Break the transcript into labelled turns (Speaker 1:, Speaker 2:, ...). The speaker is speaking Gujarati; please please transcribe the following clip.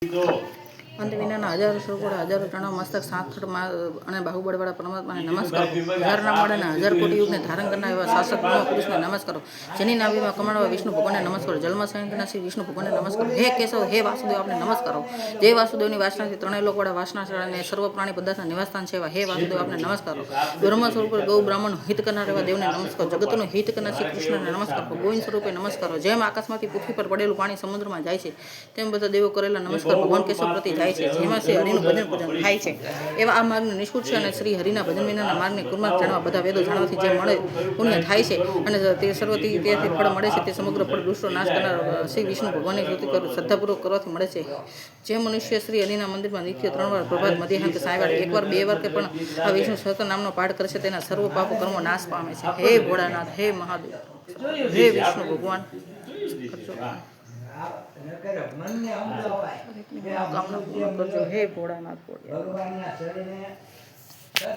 Speaker 1: અંત વિનાના હજારો શ્લોકોડા હજારો પ્રણવ મસ્તક સાંખડ અને બાહુબળવાળા પરમાત્માને નમસ્કારો. હજારના માળાના હજાર કોટી યુગને ધારણ કરનાર એવા શાસક પુરુષને નમસ્કારો. જેની નાભીમાં કમળવા વિષ્ણુ ભગવાનને નમસ્કારો. જલમાં સંયંકના શ્રી વિષ્ણુ ભગવાનને નમસ્કારો. હે કેશવ હે વાસુદેવ આપને નમસ્કારો. જે વાસુદેવની વાસનાથી ત્રણેય લોકવાળા વાસના અને સર્વ પ્રાણી પદાર્થના નિવાસસ્થાન છે એવા હે વાસુદેવ આપને નમસ્કારો. બ્રહ્મ સ્વરૂપે ગૌ બ્રાહ્મણ હિત કરનાર એવા દેવને નમસ્કારો. જગતનું હિત કરનાર શ્રી કૃષ્ણને નમસ્કારો. ગોવિંદ સ્વરૂપે નમસ્કારો. જેમ આકાશમાંથી પૃથ્વી પર પડેલું પાણી સમુદ્રમાં જાય છે તેમ બધા દેવો કરેલા નમસ્કાર ભગવાન કેશવ પ્રતિ જાય છે. જેમાં શ્રી હરિનું ભજન પૂજન થાય છે એવા આ માર્ગને નિષ્કૃત છે અને શ્રી હરિના ભજન વિનાના માર્ગને કુર્માર્ગ જાણવા બધા વેદો જાણવાથી જે મળે પુણ્ય થાય છે અને તે સર્વથી તેથી ફળ મળે છે તે સમગ્ર ફળ દુષ્ટો નાશ કરનાર શ્રી વિષ્ણુ ભગવાનની સ્તુતિ શ્રદ્ધાપૂર્વક કરવાથી મળે છે. જે મનુષ્ય શ્રી હરિના મંદિરમાં નિત્ય 3 વાર પ્રભાત મધ્યાહન સાયવાળ 1 વાર 2 વાર કે પણ આ વિષ્ણુ સહસ્ત્ર નામનો પાઠ કરે છે તેના સર્વ પાપો કર્મો નાશ પામે છે. હે ભોળાનાથ હે મહાદેવ હે વિષ્ણુ ભગવાન કામના પૂર્ણ કરજો. હે ભોળાનાથ.